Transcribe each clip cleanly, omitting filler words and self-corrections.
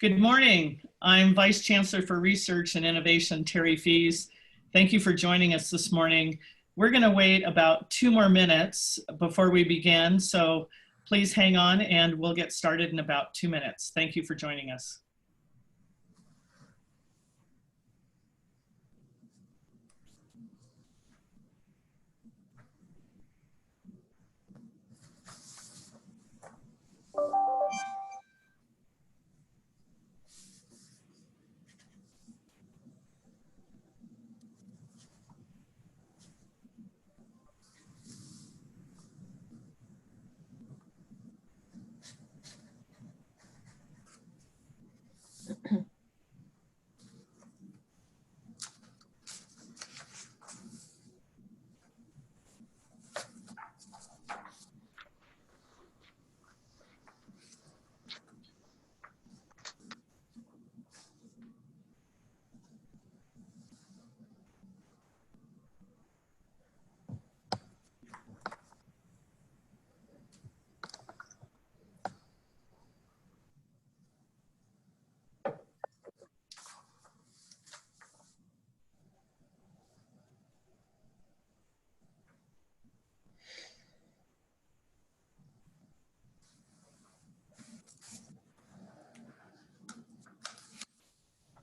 Good morning. I'm Vice Chancellor for Research and Innovation, Terry Fees. Thank you for joining us this morning. We're going to wait about 2 more minutes before we begin, so please hang on and we'll get started in about 2 minutes. Thank you for joining us.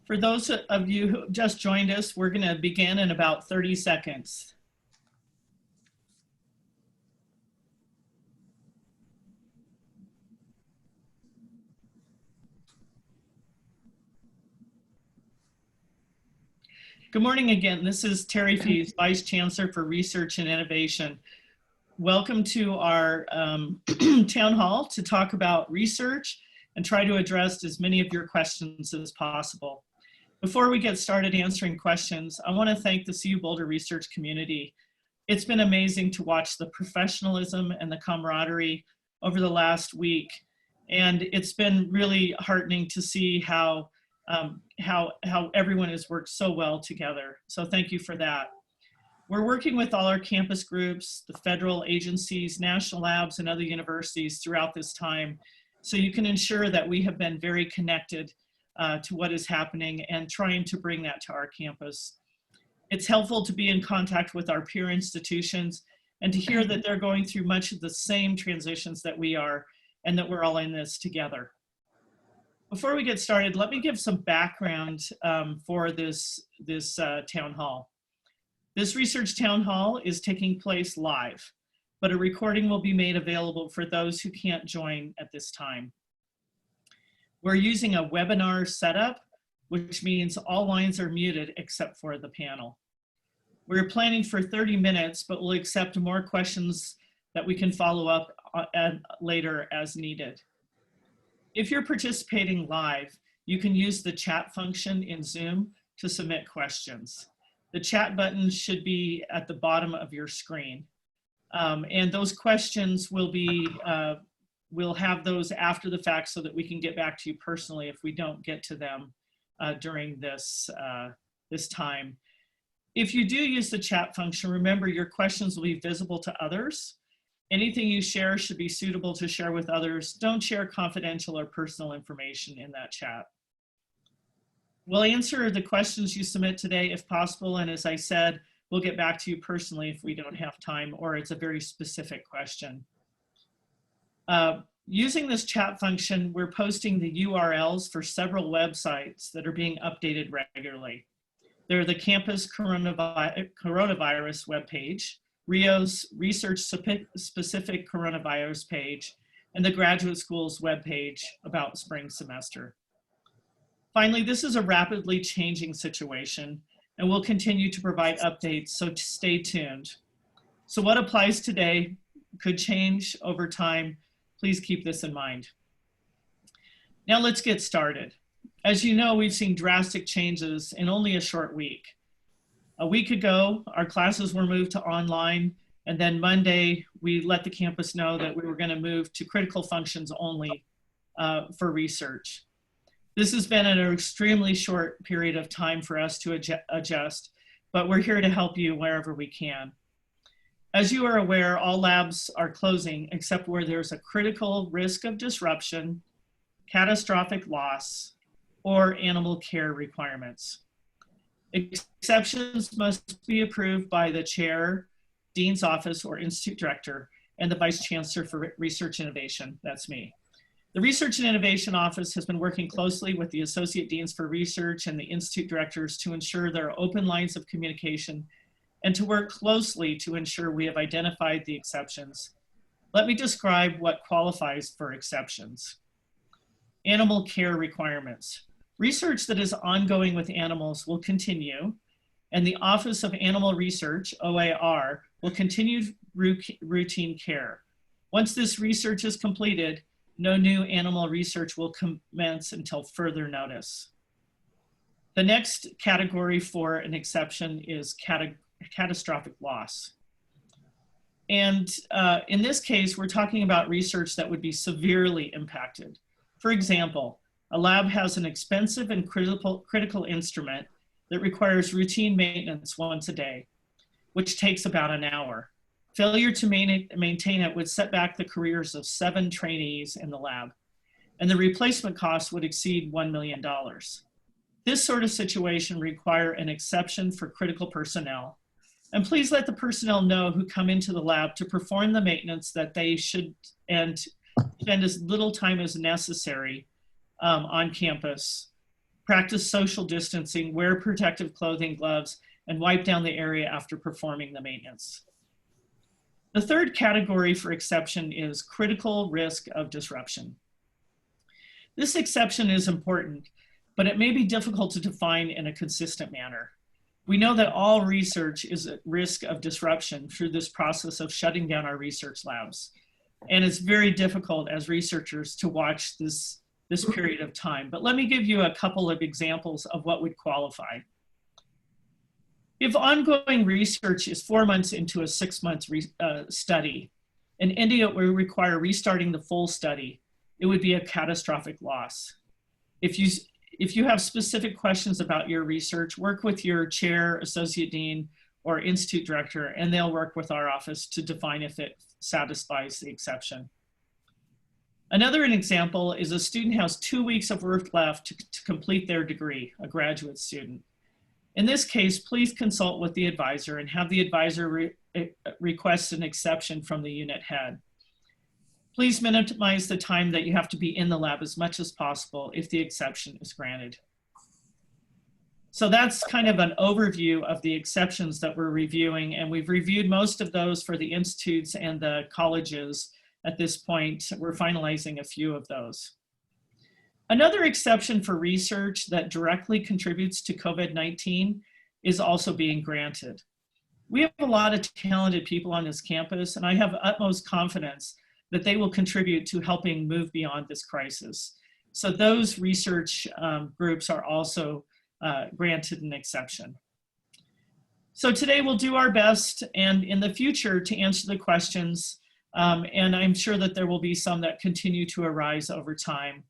For those of you who just joined us, we're going to begin in about 30 seconds. Good morning again. This is Terry Fees, Vice Chancellor for Research and Innovation. Welcome to our town hall to talk about research and try to address as many of your questions as possible. Before we get started answering questions, I want to thank the CU Boulder research community. It's been amazing to watch the professionalism and the camaraderie over the last week. And it's been really heartening to see how everyone has worked so well together. So thank you for that. We're working with all our campus groups, the federal agencies, national labs, and other universities throughout this time. So you can ensure that we have been very connected to what is happening and trying to bring that to our campus. It's helpful to be in contact with our peer institutions and to hear that they're going through much of the same transitions that we are and that we're all in this together. Before we get started, let me give some background for this town hall. This research town hall is taking place live, but a recording will be made available for those who can't join at this time. We're using a webinar setup, which means all lines are muted except for the panel. We're planning for 30 minutes, but we'll accept more questions that we can follow up later as needed. If you're participating live, you can use the chat function in Zoom to submit questions. The chat button should be at the bottom of your screen. And those questions will be, we'll have those after the fact so that we can get back to you personally if we don't get to them during this time. If you do use the chat function, remember your questions will be visible to others. Anything you share should be suitable to share with others. Don't share confidential or personal information in that chat. We'll answer the questions you submit today if possible, and as I said, we'll get back to you personally if we don't have time or it's a very specific question. Using this chat function, we're posting the URLs for several websites that are being updated regularly. They're the campus coronavirus webpage, RIO's research-specific coronavirus page, and the graduate school's webpage about spring semester. Finally, this is a rapidly changing situation, and we'll continue to provide updates, so stay tuned. So what applies today could change over time. Please keep this in mind. Now let's get started. As you know, we've seen drastic changes in only a short week. A week ago, our classes were moved to online, and then Monday, we let the campus know that we were going to move to critical functions only for research. This has been an extremely short period of time for us to adjust, but we're here to help you wherever we can. As you are aware, all labs are closing except where there's a critical risk of disruption, catastrophic loss, or animal care requirements. Exceptions must be approved by the chair, dean's office, or institute director, and the vice chancellor for research innovation. That's me. The Research and Innovation Office has been working closely with the Associate Deans for Research and the Institute Directors to ensure there are open lines of communication and to work closely to ensure we have identified the exceptions. Let me describe what qualifies for exceptions. Animal care requirements. Research that is ongoing with animals will continue, and the Office of Animal Research, OAR, will continue routine care. Once this research is completed, no new animal research will commence until further notice. The next category for an exception is catastrophic loss. And in this case, we're talking about research that would be severely impacted. For example, a lab has an expensive and critical instrument that requires routine maintenance once a day, which takes about an hour. Failure to maintain it would set back the careers of 7 trainees in the lab, and the replacement cost would exceed $1 million. This sort of situation requires an exception for critical personnel. And please let the personnel know who come into the lab to perform the maintenance that they should and spend as little time as necessary on campus. Practice social distancing, wear protective clothing, gloves, and wipe down the area after performing the maintenance. The third category for exception is critical risk of disruption. This exception is important, but it may be difficult to define in a consistent manner. We know that all research is at risk of disruption through this process of shutting down our research labs. And it's very difficult as researchers to watch this period of time. But let me give you a couple of examples of what would qualify. If ongoing research is 4 months into a 6-month study, and ending it will require restarting the full study, it would be a catastrophic loss. If you have specific questions about your research, work with your chair, associate dean, or institute director, and they'll work with our office to define if it satisfies the exception. Another example is a student has 2 weeks of work left to complete their degree, a graduate student. In this case, please consult with the advisor and have the advisor request an exception from the unit head. Please minimize the time that you have to be in the lab as much as possible if the exception is granted. So that's kind of an overview of the exceptions that we're reviewing, and we've reviewed most of those for the institutes and the colleges at this point. We're finalizing a few of those. Another exception for research that directly contributes to COVID-19 is also being granted. We have a lot of talented people on this campus, and I have utmost confidence that they will contribute to helping move beyond this crisis. So those research groups are also granted an exception. So today we'll do our best, and in the future, to answer the questions, and I'm sure that there will be some that continue to arise over time.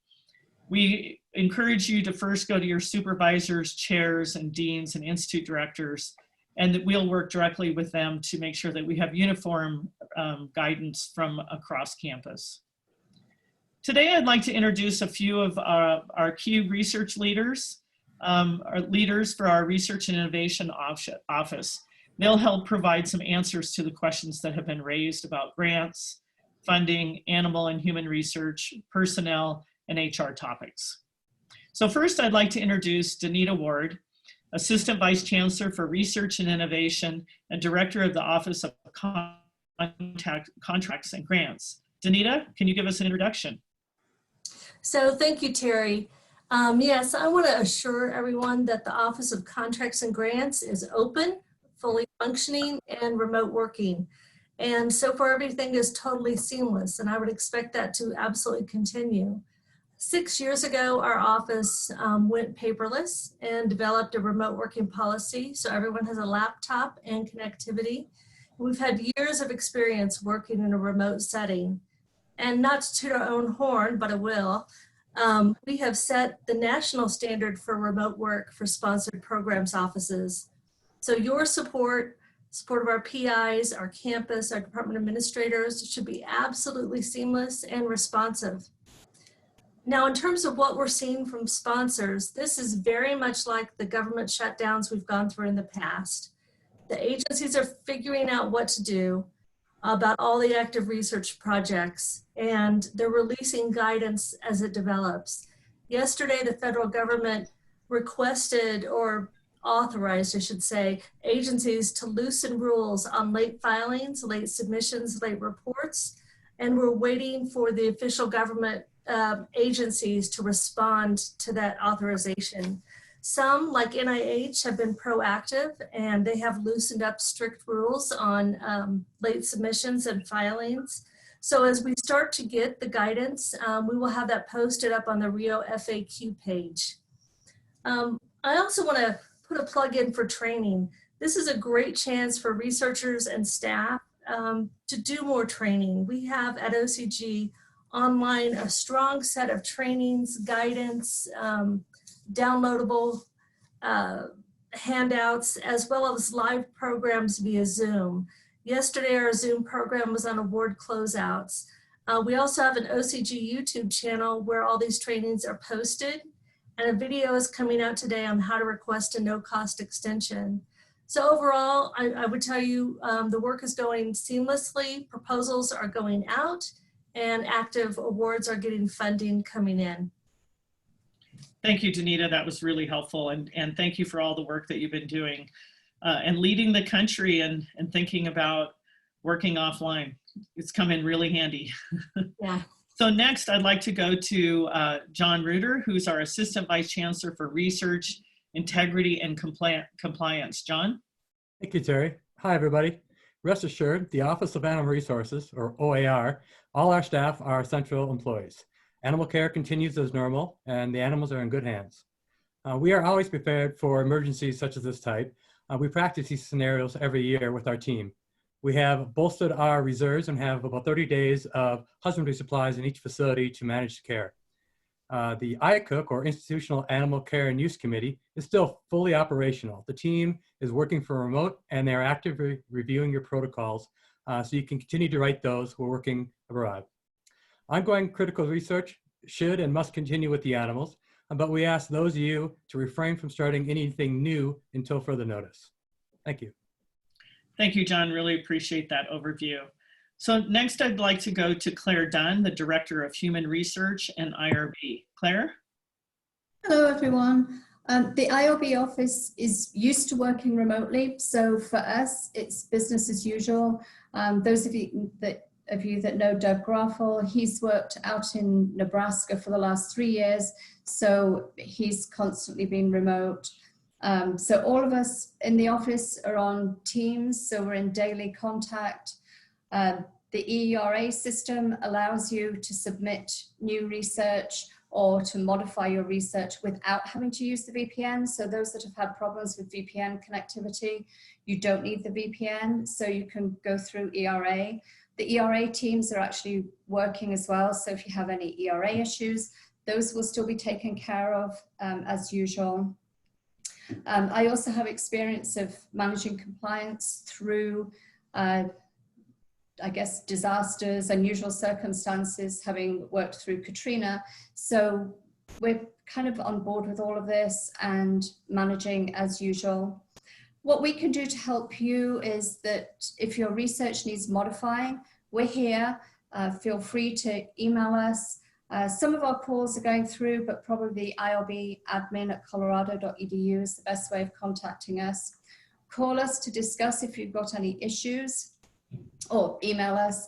We encourage you to first go to your supervisors, chairs, and deans and institute directors, and that we'll work directly with them to make sure that we have uniform guidance from across campus. Today, I'd like to introduce a few of our key research leaders, our leaders for our Research and Innovation Office. They'll help provide some answers to the questions that have been raised about grants, funding, animal and human research, personnel, and HR topics. So first, I'd like to introduce Denitta Ward, Assistant Vice Chancellor for Research and Innovation and Director of the Office of Contracts and Grants. Denitta, can you give us an introduction? So thank you, Terry. Yes, I want to assure everyone that the Office of Contracts and Grants is open, fully functioning, and remote working. And so far, everything is totally seamless, and I would expect that to absolutely continue. 6 years ago, our office went paperless and developed a remote working policy, so everyone has a laptop and connectivity. We've had years of experience working in a remote setting. And not to toot our own horn, but I will, we have set the national standard for remote work for sponsored programs offices. So your support of our PIs, our campus, our department administrators should be absolutely seamless and responsive. Now, in terms of what we're seeing from sponsors, this is very much like the government shutdowns we've gone through in the past. The agencies are figuring out what to do about all the active research projects, and they're releasing guidance as it develops. Yesterday, the federal government requested, or authorized, I should say, agencies to loosen rules on late filings, late submissions, late reports, and we're waiting for the official government agencies to respond to that authorization. Some, like NIH, have been proactive and they have loosened up strict rules on late submissions and filings. So as we start to get the guidance, we will have that posted up on the Rio FAQ page. I also want to put a plug in for training. This is a great chance for researchers and staff to do more training. We have at OCG online a strong set of trainings, guidance, downloadable handouts, as well as live programs via Zoom. Yesterday, our Zoom program was on award closeouts. We also have an OCG YouTube channel where all these trainings are posted, and a video is coming out today on how to request a no-cost extension. So overall, I would tell you the work is going seamlessly, proposals are going out, and active awards are getting funding coming in. Thank you, Denitta. That was really helpful. And thank you for all the work that you've been doing and leading the country and thinking about working offline. It's come in really handy. Yeah. So next, I'd like to go to John Reuter, who's our Assistant Vice Chancellor for Research, Integrity, and Compliance. John? Thank you, Terry. Hi, everybody. Rest assured, the Office of Animal Resources, or OAR, all our staff are central employees. Animal care continues as normal, and the animals are in good hands. We are always prepared for emergencies such as this type. We practice these scenarios every year with our team. We have bolstered our reserves and have about 30 days of husbandry supplies in each facility to manage care. The IACUC, or Institutional Animal Care and Use Committee, is still fully operational. The team is working from remote, and they're actively reviewing your protocols, so you can continue to write those who are working abroad. Ongoing critical research should and must continue with the animals, but we ask those of you to refrain from starting anything new until further notice. Thank you. Thank you, John. Really appreciate that overview. So next, I'd like to go to Claire Dunne, the Director of Human Research and IRB. Claire? Hello, everyone. The IRB office is used to working remotely, so for us, it's business as usual. Those of you that know Doug Graffel, he's worked out in Nebraska for the last 3 years, so he's constantly been remote. So all of us in the office are on Teams, so we're in daily contact. The ERA system allows you to submit new research or to modify your research without having to use the VPN. So those that have had problems with VPN connectivity, you don't need the VPN, so you can go through ERA. The ERA teams are actually working as well, so if you have any ERA issues, those will still be taken care of as usual. I also have experience of managing compliance through I guess, disasters, unusual circumstances, having worked through Katrina. So we're kind of on board with all of this and managing as usual. What we can do to help you is that if your research needs modifying, we're here. Feel free to email us. Some of our calls are going through, but probably irbadmin@colorado.edu is the best way of contacting us. Call us to discuss if you've got any issues, or email us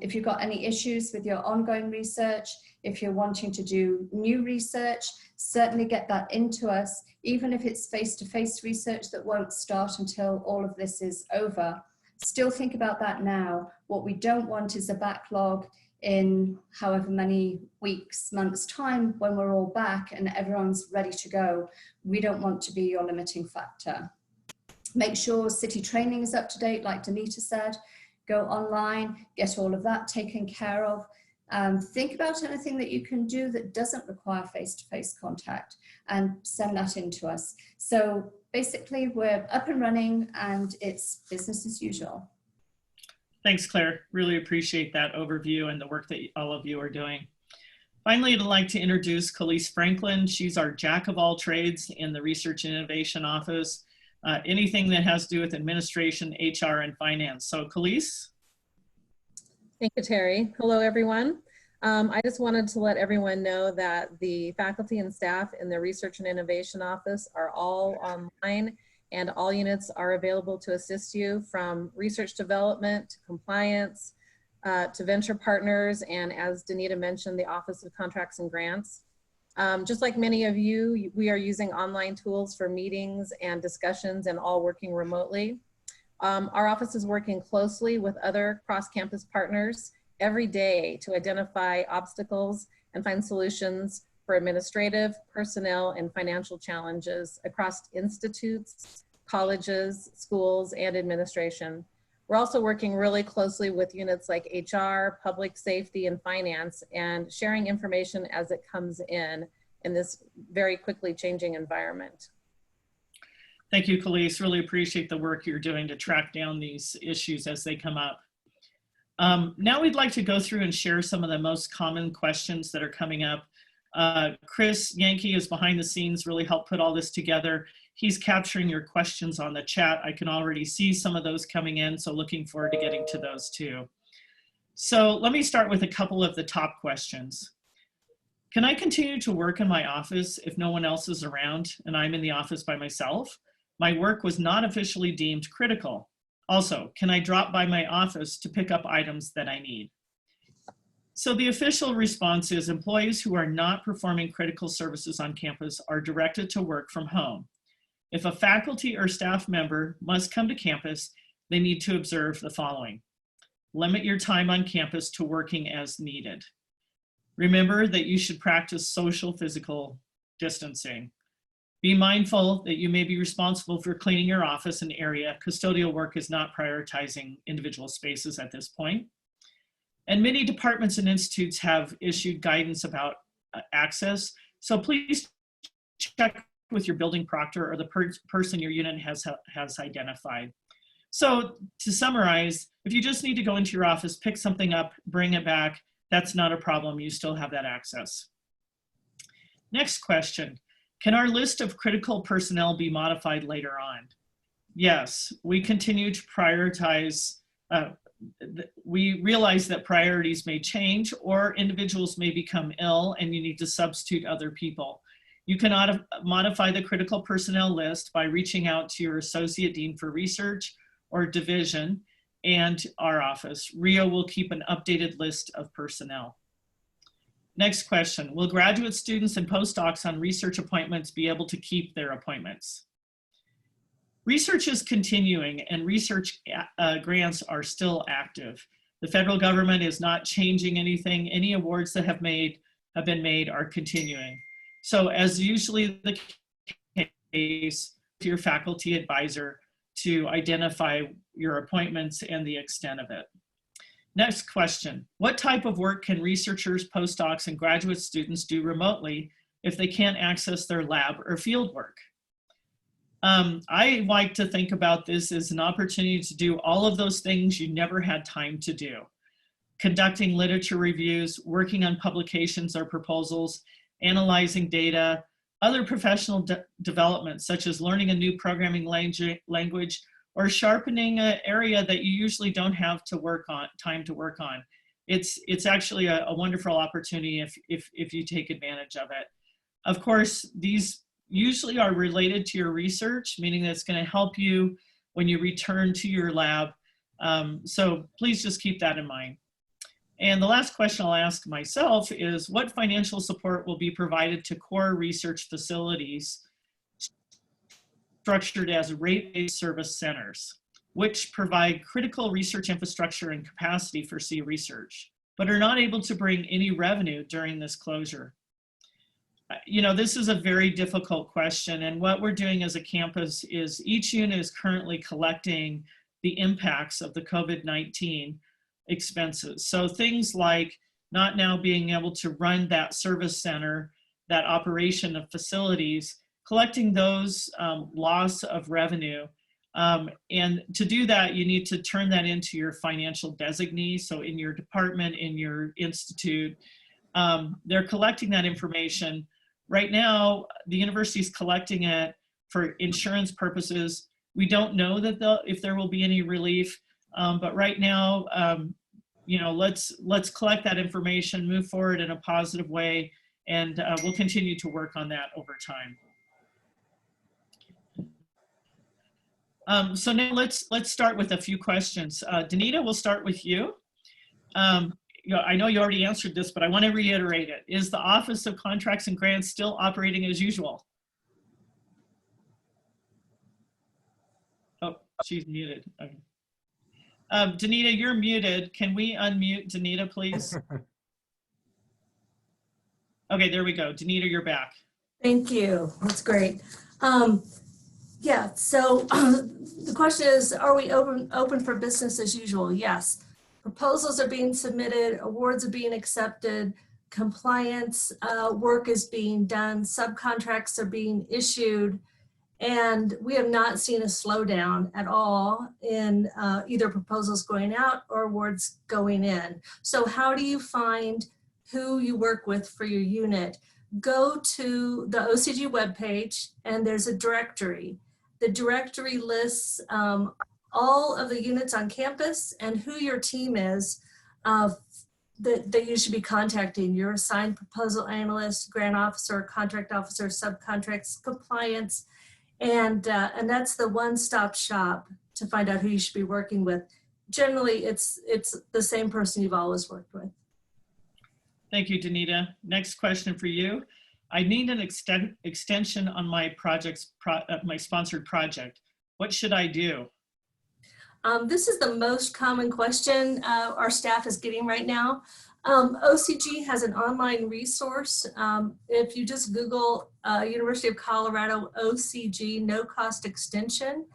if you've got any issues with your ongoing research. If you're wanting to do new research, certainly get that into us, even if it's face-to-face research that won't start until all of this is over. Still think about that now. What we don't want is a backlog in however many weeks, months' time when we're all back and everyone's ready to go. We don't want to be your limiting factor. Make sure city training is up to date, like Denitta said. Go online, get all of that taken care of. Think about anything that you can do that doesn't require face-to-face contact and send that in to us. So basically, we're up and running and it's business as usual. Thanks, Claire. Really appreciate that overview and the work that all of you are doing. If Finally, I'd like to introduce Colisse Franklin. She's our jack of all trades in the Research and Innovation Office. Anything that has to do with administration, HR, and finance. So Colisse. Thank you, Terry. Hello, everyone. I just wanted to let everyone know that the faculty and staff in the Research and Innovation Office are all online, and all units are available to assist you, from research development to compliance to venture partners, and as Denitta mentioned, the Office of Contracts and Grants. Just like many of you, we are using online tools for meetings and discussions, and all working remotely. Our office is working closely with other cross-campus partners every day to identify obstacles and find solutions for administrative, personnel, and financial challenges across institutes, colleges, schools, and administration. We're also working really closely with units like HR, public safety, and finance, and sharing information as it comes in this very quickly changing environment. Thank you, Colisse. Really appreciate the work you're doing to track down these issues as they come up. Now we'd like to go through and share some of the most common questions that are coming up. Chris Yankee is behind the scenes, really helped put all this together. He's capturing your questions on the chat. I can already see some of those coming in, so looking forward to getting to those too. So let me start with a couple of the top questions. Can I continue to work in my office if no one else is around and I'm in the office by myself? My work was not officially deemed critical. Also, can I drop by my office to pick up items that I need? So the official response is employees who are not performing critical services on campus are directed to work from home. If a faculty or staff member must come to campus, they need to observe the following. Limit your time on campus to working as needed. Remember that you should practice social physical distancing. Be mindful that you may be responsible for cleaning your office and area. Custodial work is not prioritizing individual spaces at this point. And many departments and institutes have issued guidance about access. So please check with your building proctor or the person your unit has identified. So to summarize, if you just need to go into your office, pick something up, bring it back, that's not a problem. You still have that access. Next question. Can our list of critical personnel be modified later on? Yes, we continue to prioritize. We realize that priorities may change or individuals may become ill and you need to substitute other people. You can modify the critical personnel list by reaching out to your Associate Dean for Research or Division and our office. RIO will keep an updated list of personnel. Next question, will graduate students and postdocs on research appointments be able to keep their appointments? Research is continuing and research grants are still active. The federal government is not changing anything. Any awards that have been made are continuing. So as usually the case, your faculty advisor to identify your appointments and the extent of it. Next question, what type of work can researchers, postdocs, and graduate students do remotely if they can't access their lab or field work? I like to think about this as an opportunity to do all of those things you never had time to do. Conducting literature reviews, working on publications or proposals, analyzing data, other professional developments such as learning a new programming language or sharpening an area that you usually don't have time to work on. It's actually a wonderful opportunity if you take advantage of it. Of course, these usually are related to your research, meaning that it's going to help you when you return to your lab. So please just keep that in mind. And the last question I'll ask myself is, what financial support will be provided to core research facilities structured as rate-based service centers, which provide critical research infrastructure and capacity for C research, but are not able to bring any revenue during this closure? You know, this is a very difficult question, and what we're doing as a campus is each unit is currently collecting the impacts of the COVID-19 expenses. So things like not now being able to run that service center, that operation of facilities, collecting those loss of revenue. And to do that, you need to turn that into your financial designee. So in your department, in your institute, they're collecting that information. Right now, the university is collecting it for insurance purposes. We don't know that if there will be any relief, but right now, let's collect that information, move forward in a positive way, and we'll continue to work on that over time. So now let's start with a few questions. Denitta, we'll start with you. I know you already answered this, but I want to reiterate it. Is the Office of Contracts and Grants still operating as usual? Oh, she's muted. Okay. Denitta, you're muted. Can we unmute Denitta, please? Okay, there we go. Denitta, you're back. Thank you. That's great. Yeah, so the question is, are we open for business as usual? Yes. Proposals are being submitted, awards are being accepted, compliance work is being done, subcontracts are being issued, and we have not seen a slowdown at all in either proposals going out or awards going in. So how do you find who you work with for your unit? Go to the OCG webpage and there's a directory. The directory lists all of the units on campus and who your team is that you should be contacting. Your assigned proposal analyst, grant officer, contract officer, subcontracts, compliance, and that's the one-stop shop to find out who you should be working with. Generally, it's the same person you've always worked with. Thank you, Denitta. Next question for you. I need an extension on my my sponsored project. What should I do? This is the most common question our staff is getting right now. OCG has an online resource. If you just Google University of Colorado OCG no cost extension,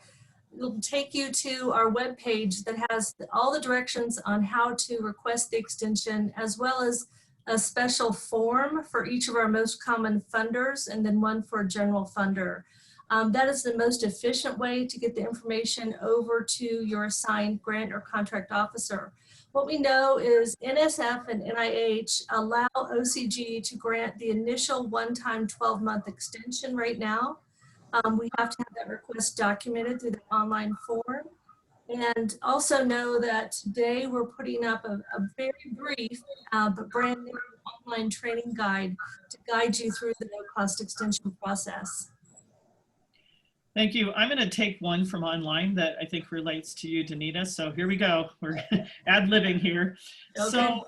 it'll take you to our webpage that has all the directions on how to request the extension, as well as a special form for each of our most common funders, and then one for a general funder. That is the most efficient way to get the information over to your assigned grant or contract officer. What we know is NSF and NIH allow OCG to grant the initial one-time 12-month extension right now. We have to have that request documented through the online form. And also know that today we're putting up a very brief but brand new online training guide to guide you through the no-cost extension process. Thank you. I'm going to take one from online that I think relates to you, Denitta. So here we go. We're ad-libbing here. Okay. So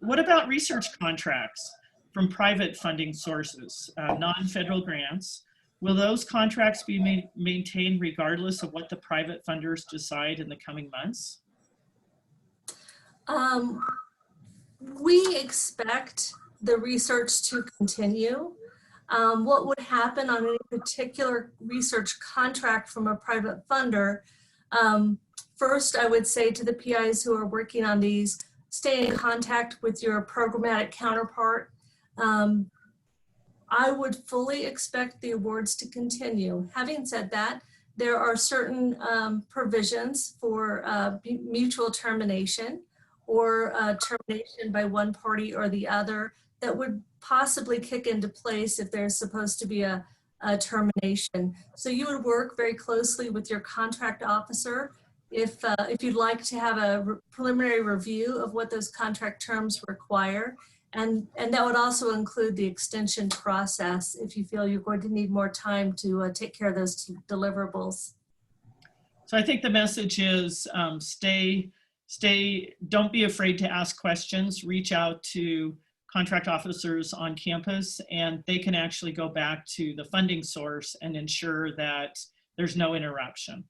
what about research contracts from private funding sources, non-federal grants? Will those contracts be maintained regardless of what the private funders decide in the coming months? We expect the research to continue. What would happen on any particular research contract from a private funder? First, I would say to the PIs who are working on these, stay in contact with your programmatic counterpart. I would fully expect the awards to continue. Having said that, there are certain provisions for mutual termination or termination by one party or the other that would possibly kick into place if there's supposed to be a termination. So you would work very closely with your contract officer if you'd like to have a preliminary review of what those contract terms require. And that would also include the extension process if you feel you're going to need more time to take care of those deliverables. So I think the message is don't be afraid to ask questions, reach out to contract officers on campus, and they can actually go back to the funding source and ensure that there's no interruption.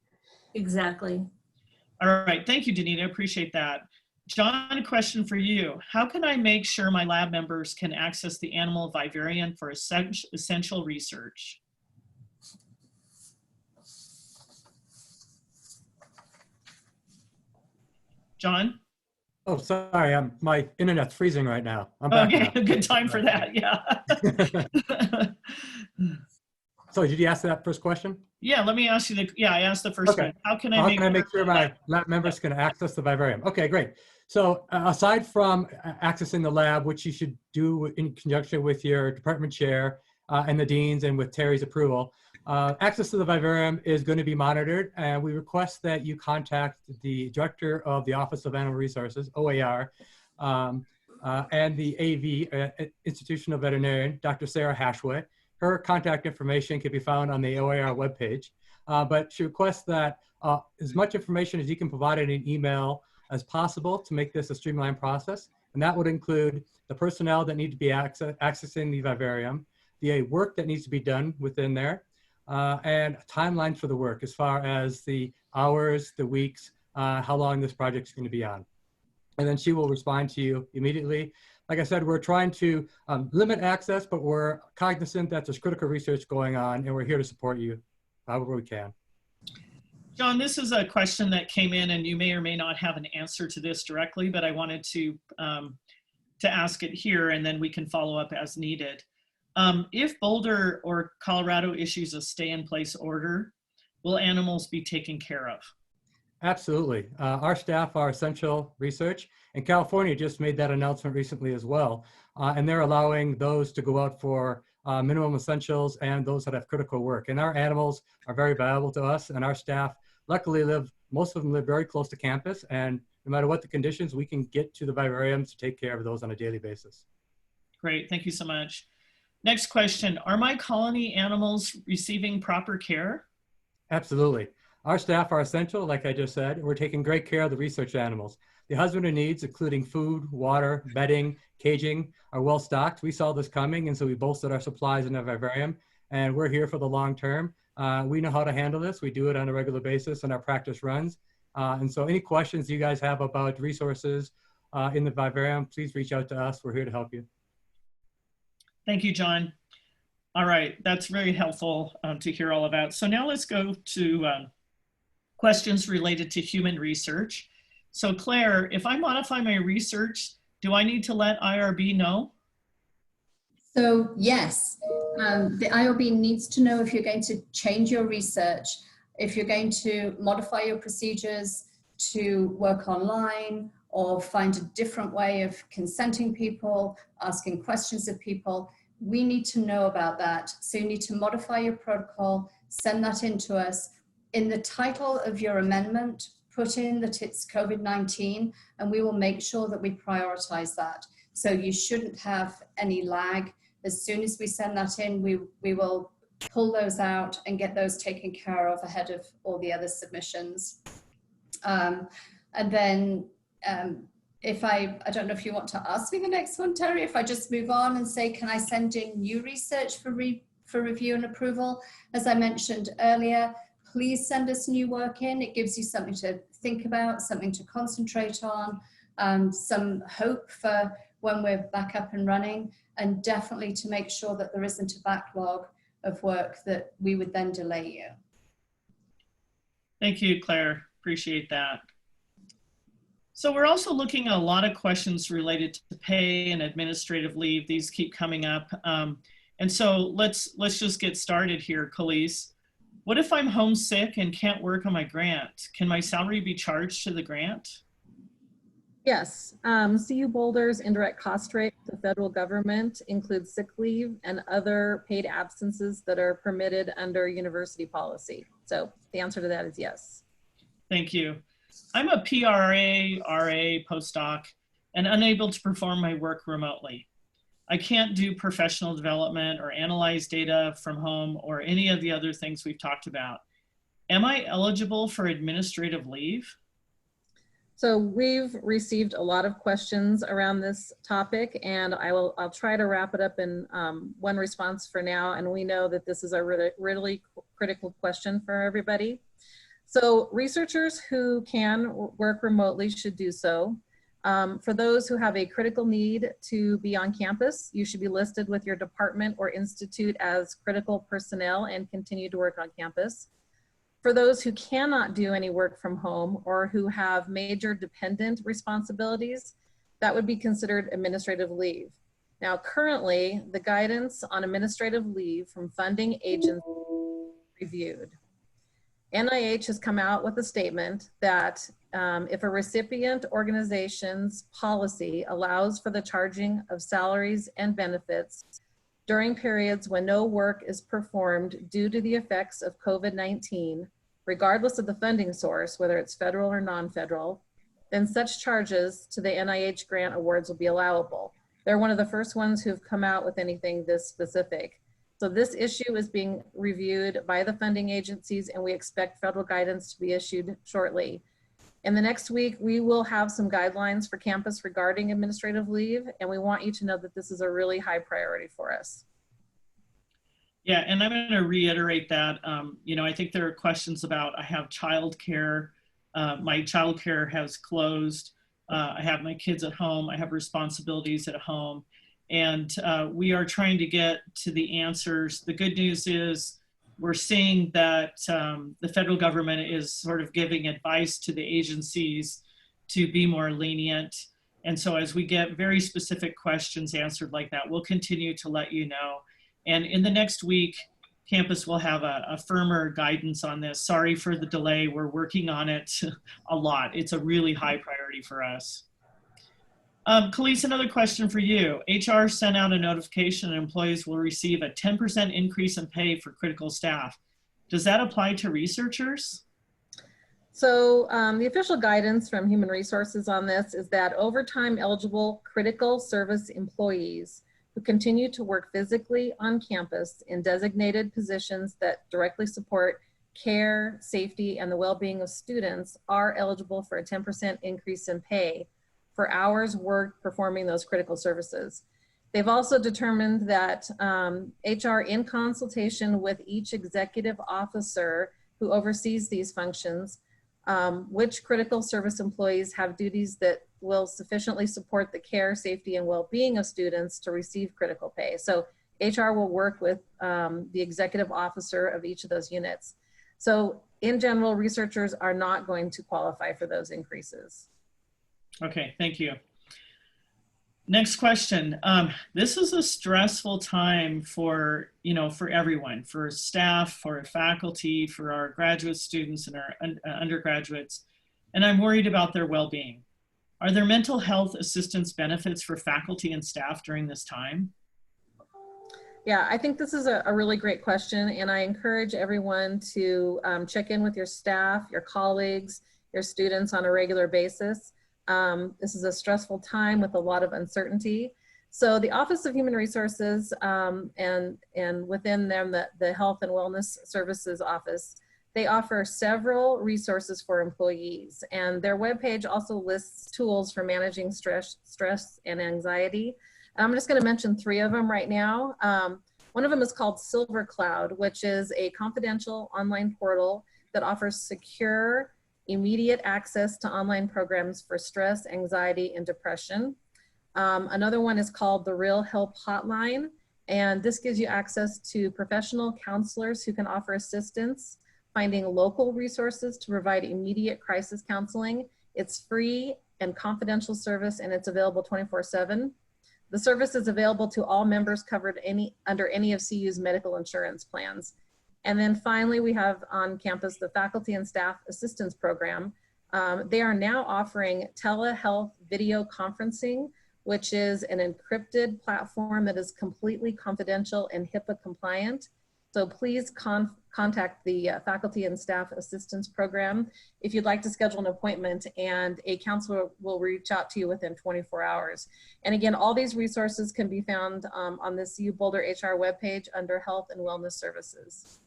Exactly. All right, thank you, Denitta, appreciate that. John, a question for you. How can I make sure my lab members can access the animal vivarium for essential research? John? Oh, sorry, my internet's freezing right now. I'm back okay, now. Good time for that, yeah. So did you ask that first question? Yeah, let me ask you I asked the first one. How can I make sure my lab members can access the vivarium? Okay, great. So aside from accessing the lab, which you should do in conjunction with your department chair and the deans and with Terry's approval, access to the vivarium is going to be monitored, and we request that you contact the director of the Office of Animal Resources, OAR, and the AV, Institutional Veterinarian, Dr. Sarah Hashway. Her contact information can be found on the OAR webpage, but she requests that as much information as you can provide in an email as possible to make this a streamlined process. And that would include the personnel that need to be accessing the vivarium, the work that needs to be done within there, and timelines for the work as far as the hours, the weeks, how long this project is going to be on. And then she will respond to you immediately. Like I said, we're trying to limit access, but we're cognizant that there's critical research going on, and we're here to support you however we can. John, this is a question that came in, and you may or may not have an answer to this directly, but I wanted to ask it here, and then we can follow up as needed. If Boulder or Colorado issues a stay-in-place order, will animals be taken care of? Absolutely. Our staff are essential research, and California just made that announcement recently as well. And they're allowing those to go out for minimum essentials and those that have critical work. And our animals are very valuable to us, and our staff luckily most of them live very close to campus, and no matter what the conditions, we can get to the vivariums to take care of those on a daily basis. Great, thank you so much. Next question, are my colony animals receiving proper care? Absolutely. Our staff are essential, like I just said. We're taking great care of the research animals. The husbandry needs, including food, water, bedding, caging, are well stocked. We saw this coming, and so we bolstered our supplies in the vivarium, and we're here for the long term. We know how to handle this. We do it on a regular basis in our practice runs. And so any questions you guys have about resources in the vivarium, please reach out to us. We're here to help you. Thank you, John. All right, that's very helpful to hear all about. So now let's go to questions related to human research. So Claire, if I modify my research, do I need to let IRB know? So yes, the IRB needs to know if you're going to change your research, if you're going to modify your procedures to work online or find a different way of consenting people, asking questions of people. We need to know about that. So you need to modify your protocol, send that in to us. In the title of your amendment, put in that it's COVID-19, and we will make sure that we prioritize that. So you shouldn't have any lag. As soon as we send that in, we will pull those out and get those taken care of ahead of all the other submissions. And then if I don't know if you want to ask me the next one, Terry, if I just move on and say, can I send in new research for review and approval? As I mentioned earlier, please send us new work in. It gives you something to think about, something to concentrate on, some hope for when we're back up and running, and definitely to make sure that there isn't a backlog of work that we would then delay you. Thank you, Claire. Appreciate that. So we're also looking at a lot of questions related to pay and administrative leave. These keep coming up. And so let's just get started here, Colisse. What if I'm homesick and can't work on my grant? Can my salary be charged to the grant? Yes, CU Boulder's indirect cost rate to the federal government includes sick leave and other paid absences that are permitted under university policy. So the answer to that is yes. Thank you. I'm a PRA, RA postdoc and unable to perform my work remotely. I can't do professional development or analyze data from home or any of the other things we've talked about. Am I eligible for administrative leave? So we've received a lot of questions around this topic, and I'll try to wrap it up in one response for now. And we know that this is a really critical question for everybody. So researchers who can work remotely should do so. For those who have a critical need to be on campus, you should be listed with your department or institute as critical personnel and continue to work on campus. For those who cannot do any work from home or who have major dependent responsibilities, that would be considered administrative leave. Now, currently, the guidance on administrative leave from funding agencies is reviewed. NIH has come out with a statement that if a recipient organization's policy allows for the charging of salaries and benefits during periods when no work is performed due to the effects of COVID-19, regardless of the funding source, whether it's federal or non-federal, then such charges to the NIH grant awards will be allowable. They're one of the first ones who've come out with anything this specific. So this issue is being reviewed by the funding agencies, and we expect federal guidance to be issued shortly. In the next week, we will have some guidelines for campus regarding administrative leave, and we want you to know that this is a really high priority for us. Yeah, and I'm going to reiterate that. I think there are questions about, I have childcare. My childcare has closed. I have my kids at home. I have responsibilities at home. And we are trying to get to the answers. The good news is we're seeing that the federal government is sort of giving advice to the agencies to be more lenient. And so as we get very specific questions answered like that, we'll continue to let you know. And in the next week, campus will have a firmer guidance on this. Sorry for the delay. We're working on it a lot. It's a really high priority for us. Colisse, another question for you. HR sent out a notification that employees will receive a 10% increase in pay for critical staff. Does that apply to researchers? So the official guidance from Human Resources on this is that overtime eligible critical service employees who continue to work physically on campus in designated positions that directly support care, safety, and the well-being of students are eligible for a 10% increase in pay for hours worked performing those critical services. They've also determined that HR, in consultation with each executive officer who oversees these functions, which critical service employees have duties that will sufficiently support the care, safety, and well-being of students to receive critical pay. So HR will work with the executive officer of each of those units. So in general, researchers are not going to qualify for those increases. Okay, thank you. Next question. This is a stressful time for everyone, for staff, for faculty, for our graduate students and our undergraduates, and I'm worried about their well-being. Are there mental health assistance benefits for faculty and staff during this time? Yeah, I think this is a really great question, and I encourage everyone to check in with your staff, your colleagues, your students on a regular basis. This is a stressful time with a lot of uncertainty. So the Office of Human Resources and within them the Health and Wellness Services Office, they offer several resources for employees, and their webpage also lists tools for managing stress and anxiety. And I'm just going to mention 3 of them right now. One of them is called Silver Cloud, which is a confidential online portal that offers secure, immediate access to online programs for stress, anxiety, and depression. Another one is called the Real Help Hotline, and this gives you access to professional counselors who can offer assistance finding local resources to provide immediate crisis counseling. It's free and confidential service, and it's available 24/7. The service is available to all members covered under any of CU's medical insurance plans. And then finally, we have on campus the Faculty and Staff Assistance Program. They are now offering telehealth video conferencing, which is an encrypted platform that is completely confidential and HIPAA compliant. So please contact the Faculty and Staff Assistance Program if you'd like to schedule an appointment, and a counselor will reach out to you within 24 hours. And again, all these resources can be found on the CU Boulder HR webpage under Health and Wellness Services.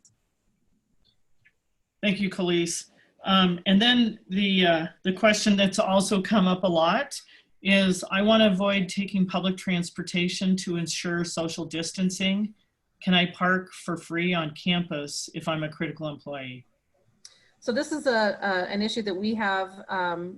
Thank you, Colisse. And then the question that's also come up a lot is, I want to avoid taking public transportation to ensure social distancing. Can I park for free on campus if I'm a critical employee? So this is an issue that we have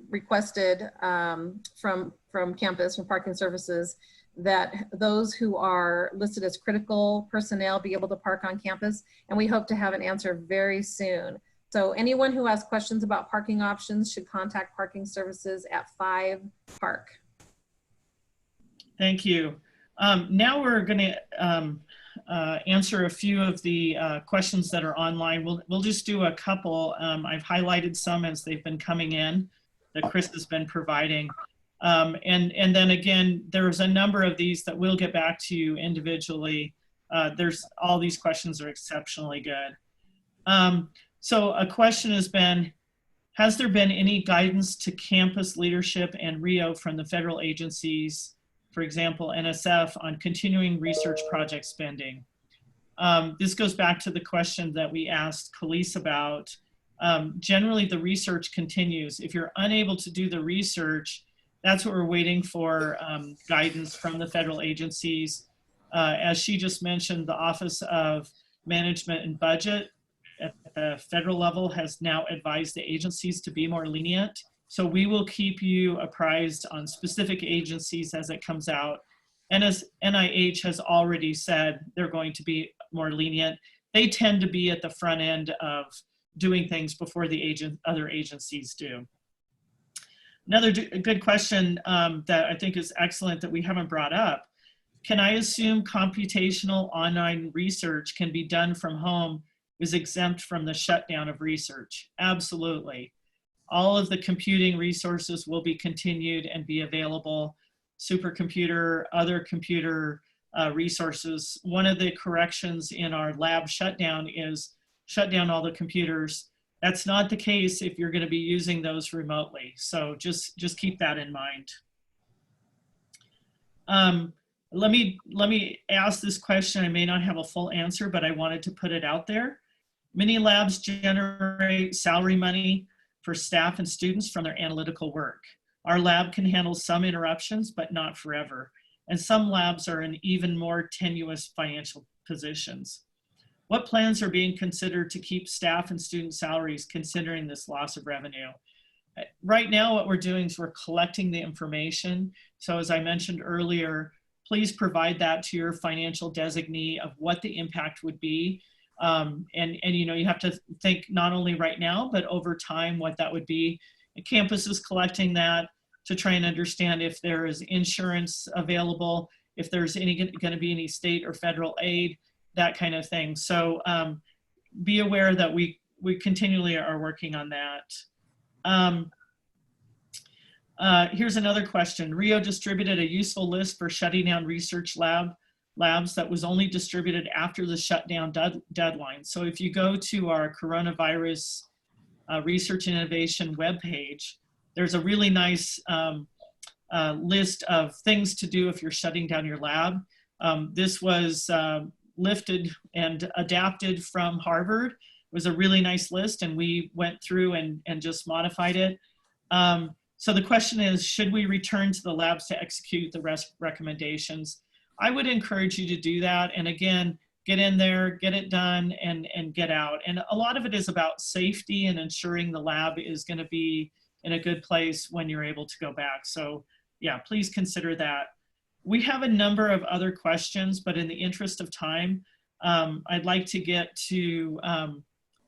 requested from campus, from Parking Services, that those who are listed as critical personnel be able to park on campus, and we hope to have an answer very soon. So anyone who has questions about parking options should contact Parking Services at 5 Park. Thank you. Now we're going to answer a few of the questions that are online. We'll just do a couple. I've highlighted some as they've been coming in that Chris has been providing. And then again, there's a number of these that we'll get back to you individually. There's all these questions are exceptionally good. So a question has been, has there been any guidance to campus leadership and Rio from the federal agencies, for example, NSF, on continuing research project spending? This goes back to the question that we asked Colisse about. Generally, the research continues. If you're unable to do the research, that's what we're waiting for, guidance from the federal agencies. As she just mentioned, the Office of Management and Budget at the federal level has now advised the agencies to be more lenient. So we will keep you apprised on specific agencies as it comes out. And as NIH has already said, they're going to be more lenient. They tend to be at the front end of doing things before the other agencies do. Another good question that I think is excellent that we haven't brought up. Can I assume computational online research can be done from home is exempt from the shutdown of research? Absolutely. All of the computing resources will be continued and be available. Supercomputer, other computer resources. One of the corrections in our lab shutdown is shut down all the computers. That's not the case if you're going to be using those remotely. So just keep that in mind. Let me ask this question. I may not have a full answer, but I wanted to put it out there. Many labs generate salary money for staff and students from their analytical work. Our lab can handle some interruptions, but not forever. And some labs are in even more tenuous financial positions. What plans are being considered to keep staff and student salaries considering this loss of revenue? Right now, what we're doing is we're collecting the information. So as I mentioned earlier, please provide that to your financial designee of what the impact would be. And you know, you have to think not only right now, but over time, what that would be. The campus is collecting that to try and understand if there is insurance available, if there's going to be any state or federal aid, that kind of thing. So be aware that we continually are working on that. Here's another question. Rio distributed a useful list for shutting down research labs that was only distributed after the shutdown deadline. So if you go to our coronavirus research and innovation webpage, there's a really nice list of things to do if you're shutting down your lab. This was lifted and adapted from Harvard. It was a really nice list, and we went through and just modified it. So the question is, should we return to the labs to execute the recommendations? I would encourage you to do that. And again, get in there, get it done, and get out. And a lot of it is about safety and ensuring the lab is going to be in a good place when you're able to go back. So yeah, please consider that. We have a number of other questions, but in the interest of time, I'd like to get to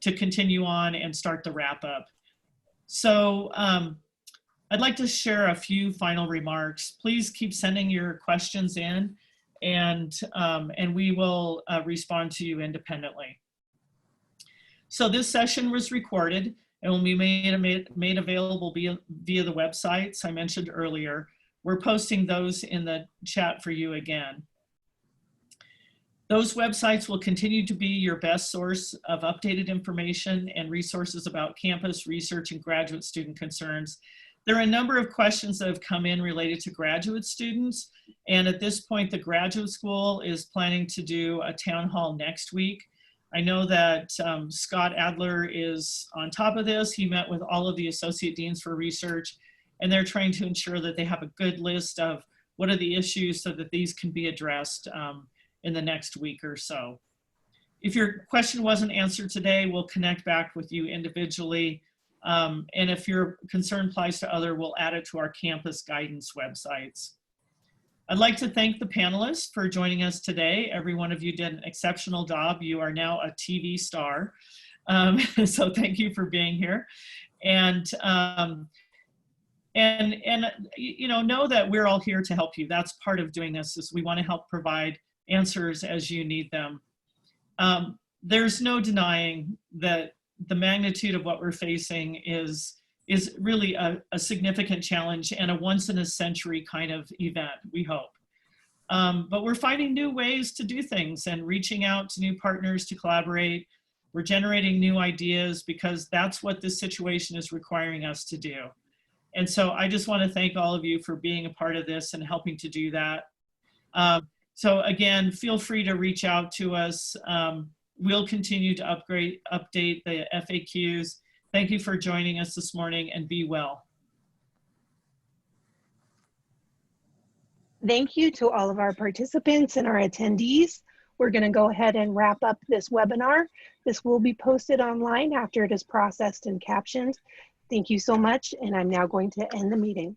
continue on and start the wrap up. So I'd like to share a few final remarks. Please keep sending your questions in, and we will respond to you independently. So this session was recorded and will be made available via the websites I mentioned earlier. We're posting those in the chat for you again. Those websites will continue to be your best source of updated information and resources about campus research and graduate student concerns. There are a number of questions that have come in related to graduate students. And at this point, the graduate school is planning to do a town hall next week. I know that Scott Adler is on top of this. He met with all of the associate deans for research, and they're trying to ensure that they have a good list of what are the issues so that these can be addressed in the next week or so. If your question wasn't answered today, we'll connect back with you individually. And if your concern applies to other, we'll add it to our campus guidance websites. I'd like to thank the panelists for joining us today. Every one of you did an exceptional job. You are now a TV star. So thank you for being here. And you know that we're all here to help you. That's part of doing this, is we want to help provide answers as you need them. There's no denying that the magnitude of what we're facing is really a significant challenge and a once in a century kind of event, we hope. But we're finding new ways to do things and reaching out to new partners to collaborate. We're generating new ideas because that's what this situation is requiring us to do. And so I just want to thank all of you for being a part of this and helping to do that. So again, feel free to reach out to us. We'll continue to update the FAQs. Thank you for joining us this morning, and be well. Thank you to all of our participants and our attendees. We're going to go ahead and wrap up this webinar. This will be posted online after it is processed and captioned. Thank you so much, and I'm now going to end the meeting.